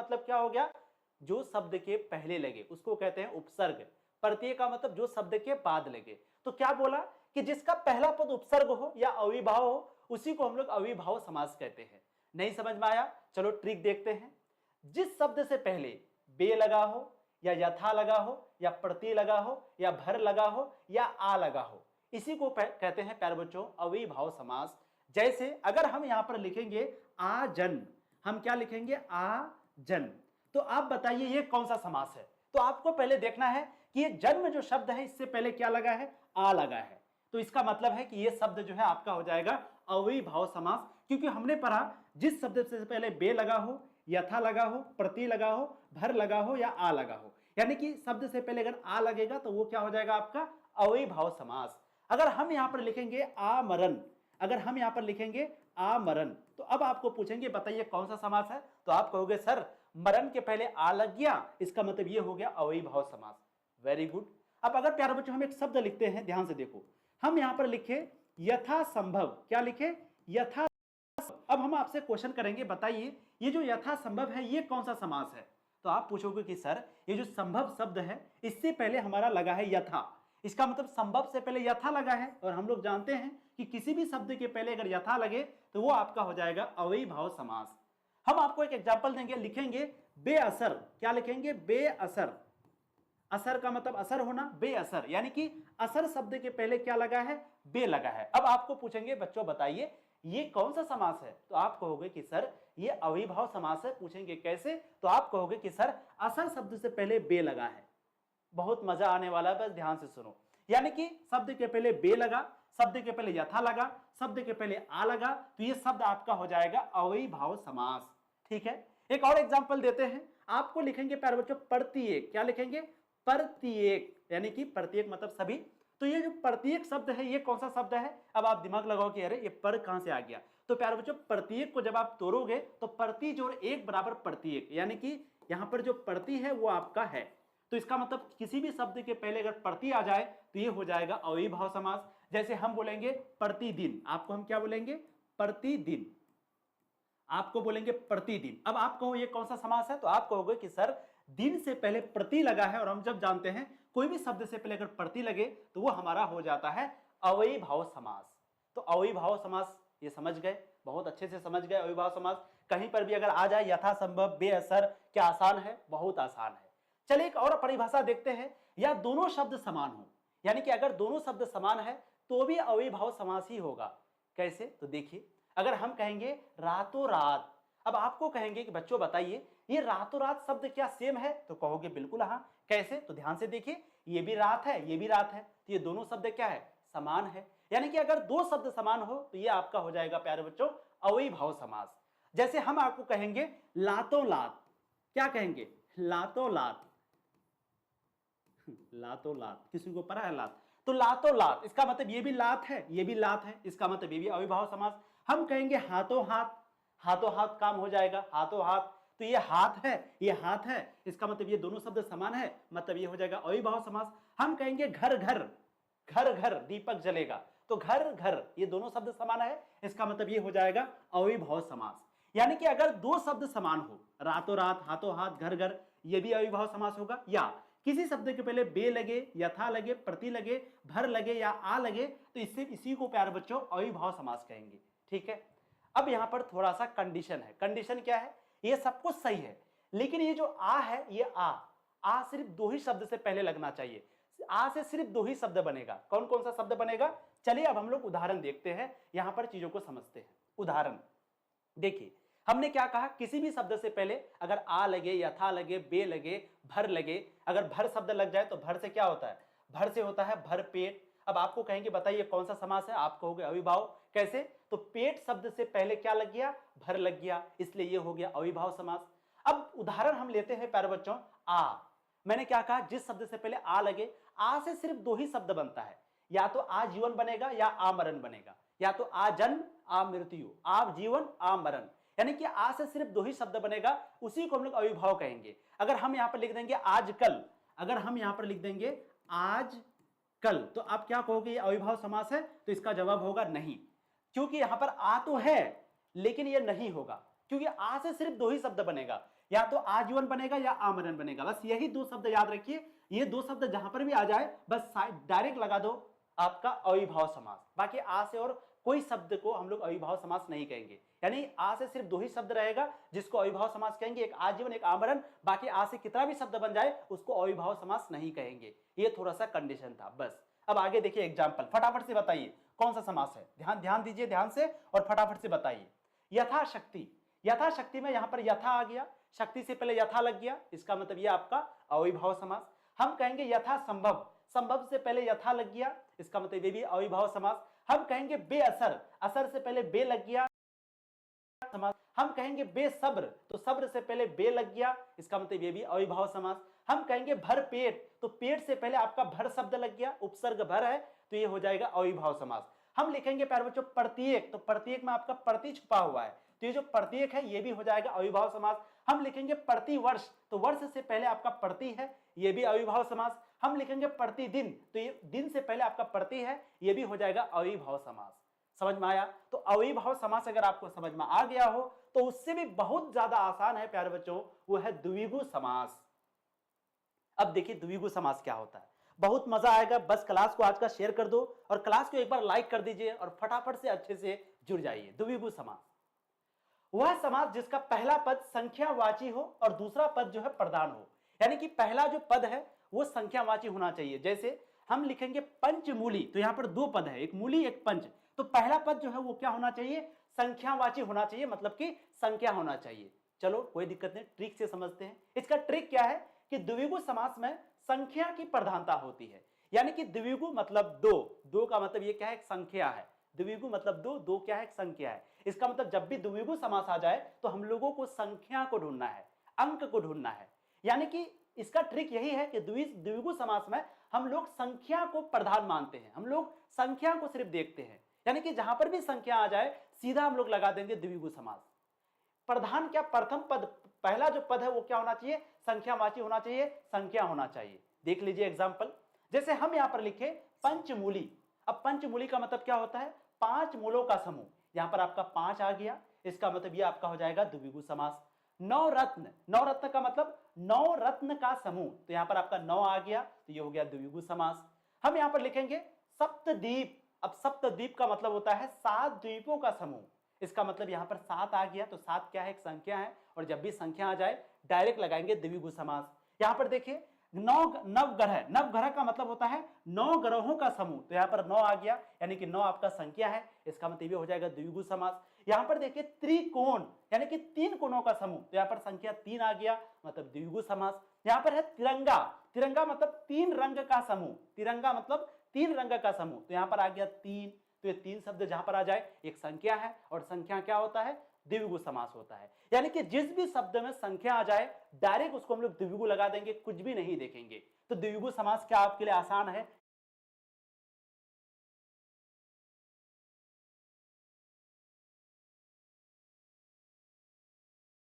मतलब क्या हो गया, जो शब्द के पहले लगे उसको कहते हैं उपसर्ग। प्रत्यय का मतलब जो शब्द के बाद लगे। तो क्या बोला कि जिसका पहला पद उपसर्ग हो या अविभाव हो उसी को हम लोग अविभाव समास कहते हैं। नहीं समझ में आया? चलो ट्रिक देखते हैं। जिस शब्द से पहले बे लगा हो या यथा लगा हो या प्रति लगा हो या भर लगा हो या आ लगा हो, इसी को कहते हैं प्यारे बच्चों अविभाव समास। जैसे अगर हम यहां पर लिखेंगे आजन, हम क्या लिखेंगे आजन, तो आप बताइए ये कौन सा समास है? तो आपको पहले देखना है कि ये जन्म जो शब्द है इससे पहले क्या लगा है, आ लगा है। तो इसका मतलब है कि ये शब्द जो है आपका हो जाएगा अविभाव समास, क्योंकि हमने पढ़ा जिस शब्द से पहले बे लगा हो, यथा लगा हो, प्रति लगा हो, भर लगा हो या आ लगा हो, यानी कि शब्द से पहले अगर आ लगेगा तो वो क्या हो जाएगा आपका अविभाव समास। अगर हम यहां पर लिखेंगे आमरण, अगर हम यहां पर लिखेंगे आमरण, तो अब आपको पूछेंगे बताइए कौन सा समास है, तो आप कहोगे सर मरण के पहले आ लग गया, इसका मतलब ये हो गया अविभाव समास। Very good. अब अगर प्यारे बच्चों हम एक शब्द लिखते हैं, ध्यान से देखो, हम यहां पर लिखे यथासंभव, क्या लिखे यथा। अब हम आपसे क्वेश्चन करेंगे बताइए ये जो यथासंभव है ये कौन सा समास है? तो आप पूछोगे कि सर ये जो संभव शब्द है इससे पहले हमारा लगा है यथा, इसका मतलब संभव से पहले यथा लगा है, और हम लोग जानते हैं कि किसी भी शब्द के पहले अगर यथा लगे तो वो आपका हो जाएगा अविभाव समास। हम आपको एक एग्जांपल देंगे, लिखेंगे बेअसर, क्या लिखेंगे बेअसर, असर का मतलब असर होना, बेअसर यानी कि असर शब्द के पहले क्या लगा है, बे लगा है। अब आपको पूछेंगे बच्चों बताइए ये कौन सा समास है, तो आप कहोगे कि सर ये अविभाव समास है। पूछेंगे कैसे, तो आप कहोगे कि सर असर शब्द से पहले बे लगा है। बहुत मजा आने वाला है, बस ध्यान से सुनो। यानी कि शब्द के पहले बे लगा, शब्द के पहले यथा लगा, शब्द के पहले आ लगा, तो ये शब्द आपका हो जाएगा अविभाव समास। ठीक है, एक और एग्जांपल देते हैं। आपको लिखेंगे प्यारे बच्चों प्रत्येक, क्या लिखेंगे प्रत्येक, यानी कि प्रत्येक मतलब सभी। तो ये जो प्रत्येक शब्द है ये कौन सा शब्द है? अब आप दिमाग लगाओ कि अरे ये पर कहां से आ गया। तो प्यारे बच्चों प्रत्येक को जब आप तोड़ोगे तो प्रति जोड़ एक बराबर प्रत्येक, यानी कि यहां पर जो प्रति है वो आपका है। तो इसका मतलब किसी भी शब्द के पहले अगर प्रति आ जाए तो ये हो जाएगा अविभाव समास। जैसे हम बोलेंगे प्रतिदिन, आपको हम क्या बोलेंगे प्रतिदिन, आपको बोलेंगे प्रतिदिन। अब आप कहो ये कौन सा समास है, तो आप कहोगे कि सर दिन से पहले प्रति लगा है, और हम जब जानते हैं कोई भी शब्द से पहले अगर प्रति लगे तो वो हमारा हो जाता है अविभाव समास। तो अविभाव समास ये समझ गए, बहुत अच्छे से समझ गए। अविभाव समास कहीं पर भी अगर आ जाए यथासंभव बेअसर, क्या आसान है? बहुत आसान है। चलिए एक और परिभाषा देखते हैं, या दोनों शब्द समान हो, यानी कि अगर दोनों शब्द समान है तो भी अविभाव समास ही होगा। कैसे? तो देखिए अगर हम कहेंगे रातों रात, अब आपको कहेंगे कि बच्चों बताइए ये रातों रात शब्द क्या सेम है, तो कहोगे बिल्कुल हाँ। कैसे? तो ध्यान से देखिए, ये भी रात है ये भी रात है, तो ये दोनों शब्द क्या है, समान है। यानी कि अगर दो शब्द समान हो तो ये आपका हो जाएगा प्यारे बच्चों अविभाव समास। जैसे हम आपको कहेंगे लातों लात, क्या कहेंगे लातों लात, लातों लात, किसी को पता है लात? तो लातों लात, इसका मतलब ये भी लात है ये भी लात है, इसका मतलब ये भी अविभाव समास। हम कहेंगे हाथों हाथ, हाथों हाथ काम हो जाएगा हाथों हाथ, तो ये हाथ है ये हाथ है, इसका मतलब ये दोनों शब्द समान है, मतलब ये हो जाएगा अविभाव समास। हम कहेंगे घर घर, घर घर दीपक जलेगा, तो घर घर ये दोनों शब्द समान है, इसका मतलब ये हो जाएगा अविभाव समास। यानी कि अगर दो शब्द समान हो, रातों रात, हाथों हाथ, घर घर, ये भी अविभाव समास होगा। या किसी शब्द के पहले बे लगे, यथा लगे, प्रति लगे, भर लगे या आ लगे, तो इससे इसी को प्यारे बच्चों अविभाव समास कहेंगे। ठीक है, अब यहां पर थोड़ा सा कंडीशन है। कंडीशन क्या है? ये सब कुछ सही है, लेकिन ये जो आ है ये आ सिर्फ दो ही शब्द से पहले लगना चाहिए। आ से सिर्फ दो ही शब्द बनेगा। कौन कौन सा शब्द बनेगा? चलिए अब हम लोग उदाहरण देखते हैं, यहां पर चीजों को समझते हैं। उदाहरण देखिए, हमने क्या कहा, किसी भी शब्द से पहले अगर आ लगे, यथा लगे, बे लगे, भर लगे, अगर भर शब्द लग जाए तो भर से क्या होता है, भर से होता है भर पेट। अब आपको कहेंगे बताइए कौन सा समास है, आप कहोगे अविभाव। कैसे? तो पेट शब्द से पहले क्या लग गया, भर लग गया, इसलिए ये हो गया अविभाव समास। अब उदाहरण हम लेते हैं प्यारे बच्चों आ। मैंने क्या कहा, जिस शब्द से पहले आ लगे, आ से सिर्फ दो ही शब्द बनता है, या तो आजीवन बनेगा या आमरण बनेगा, या तो आ जन्म आ मृत्यु, आप जीवन आ मरण, यानी कि आ से सिर्फ दो ही शब्द बनेगा, उसी को हम लोग अविभाव कहेंगे। अगर हम यहां पर लिख देंगे आजकल, अगर हम यहां पर लिख देंगे आज कल, तो आप क्या कहोगे ये अविभाव समास है? तो इसका जवाब होगा नहीं, क्योंकि यहां पर आ तो है लेकिन ये नहीं होगा, क्योंकि आ से सिर्फ दो ही शब्द बनेगा, या तो आजीवन बनेगा या आमरण बनेगा। बस यही दो शब्द याद रखिए, ये दो शब्द जहां पर भी आ जाए बस डायरेक्ट लगा दो आपका अविभाव समास। बाकी आ से और कोई शब्द को हम लोग अविभाव समास नहीं कहेंगे, यानी आ से सिर्फ दो ही शब्द रहेगा जिसको अविभाव समास कहेंगे, एक आजीवन एक आमरण। बाकी आ से कितना भी शब्द बन जाए उसको अविभाव समास नहीं कहेंगे। ये थोड़ा सा कंडीशन था बस। अब आगे देखिए एग्जाम्पल, फटाफट से बताइए कौन सा समास है, ध्यान दीजिए ध्यान से और फटाफट से बताइए। यथाशक्ति, यथाशक्ति में यहां पर यथा आ गया, शक्ति से पहले यथा लग गया, इसका मतलब ये आपका अविभाव समास। हम कहेंगे यथा संभव, संभव से पहले यथा लग गया, इसका मतलब ये भी अविभाव समास। हम कहेंगे बेअसर, असर से पहले बे लग गया समास। हम कहेंगे बेसब्र, तो सब्र से पहले बे लग गया, इसका मतलब ये भी अविभाव समास। हम कहेंगे भर पेट, तो पेट से पहले आपका भर शब्द लग गया, उपसर्ग भर है, तो ये हो जाएगा अविभाव समास। हम लिखेंगे प्यारे बच्चों प्रत्येक, तो प्रत्येक में आपका प्रति छुपा हुआ है, तो ये जो प्रत्येक है ये भी हो जाएगा अविभाव समास। हम लिखेंगे प्रतिवर्ष, तो वर्ष से पहले आपका प्रति है, ये भी अविभाव समास। हम लिखेंगे प्रतिदिन, तो ये दिन से पहले आपका प्रति है, ये भी हो जाएगा अविभाव समास। समझ में आया? तो अविभाव समास अगर आपको समझ में आ गया हो तो उससे भी बहुत ज्यादा आसान है प्यारे बच्चों, वो है द्विगु समास। अब देखिए द्विगु समास क्या होता है, बहुत मजा आएगा। बस क्लास को आज का शेयर कर दो और क्लास को एक बार लाइक कर दीजिए और फटाफट से अच्छे से जुड़ जाइए। द्विगु समास वह समास जिसका पहला पद संख्यावाची हो और दूसरा पद जो है प्रधान हो, यानी कि पहला जो पद है वो संख्यावाची होना चाहिए। जैसे हम लिखेंगे पंचमूली, तो यहां पर दो पद है, एक मूली एक पंच, तो पहला पद जो है वो क्या होना चाहिए, संख्यावाची होना चाहिए, मतलब कि संख्या होना चाहिए। चलो कोई दिक्कत नहीं, ट्रिक से समझते हैं। इसका ट्रिक क्या है कि द्विगु समास में संख्या की प्रधानता होती है, यानी कि द्विगु मतलब दो, दो का मतलब ये क्या है, एक संख्या है। द्विगु मतलब दो, दो क्या है, एक संख्या है। इसका मतलब जब भी द्विगु समास आ जाए तो हम लोगों को संख्या को ढूंढना है, अंक को ढूंढना है। यानी कि इसका ट्रिक यही है कि द्विगु समास में हम लोग संख्या को प्रधान मानते हैं, हम लोग संख्या को सिर्फ देखते हैं, यानी कि जहां पर भी संख्या आ जाए सीधा हम लोग लगा देंगे द्विगु समास। प्रधान क्या, प्रथम पद, पहला जो पद है वो क्या होना चाहिए, संख्यावाची होना चाहिए, संख्या होना चाहिए। देख लीजिए एग्जांपल, जैसे हम यहां पर लिखे पंचमूली। अब पंचमूली का मतलब क्या होता है, पांच मूलों का समूह, यहां पर आपका पांच आ गया, इसका मतलब ये आपका हो जाएगा द्विगु समास। नवरत्न, नवरत्न का मतलब नौ रत्न का समूह, तो यहां पर आपका नौ आ गया, तो ये हो गया द्विगु समास। हम यहां पर लिखेंगे सप्तद्वीप, अब सप्तद्वीप का मतलब होता है सात द्वीपों का समूह, इसका मतलब यहां पर सात आ गया, तो सात क्या है, एक संख्या है, और जब भी संख्या आ जाए डायरेक्ट लगाएंगे द्विगु समास। यहां पर देखिए नवग्रह, नवग्रह का मतलब होता है नौ ग्रहों का समूह, तो यहां पर नौ आ गया, यानी कि नौ आपका संख्या है, इसका मतलब ये हो जाएगा द्विगु समास। यहां पर देखिए त्रिकोण, यानी कि तीन कोणों का समूह, तो यहां पर संख्या तीन आ गया, मतलब द्विगु समास। यहां पर है तिरंगा, तिरंगा मतलब तीन रंग का समूह, तिरंगा मतलब तीन रंग का समूह, तो यहां पर आ गया तीन, तो ये तीन शब्द जहां पर आ जाए एक संख्या है, और संख्या क्या होता है, द्विगु समास होता है। यानी कि जिस भी शब्द में संख्या आ जाए डायरेक्ट उसको हम लोग द्विगु लगा देंगे, कुछ भी नहीं देखेंगे। तो द्विगु समास क्या आपके लिए आसान है,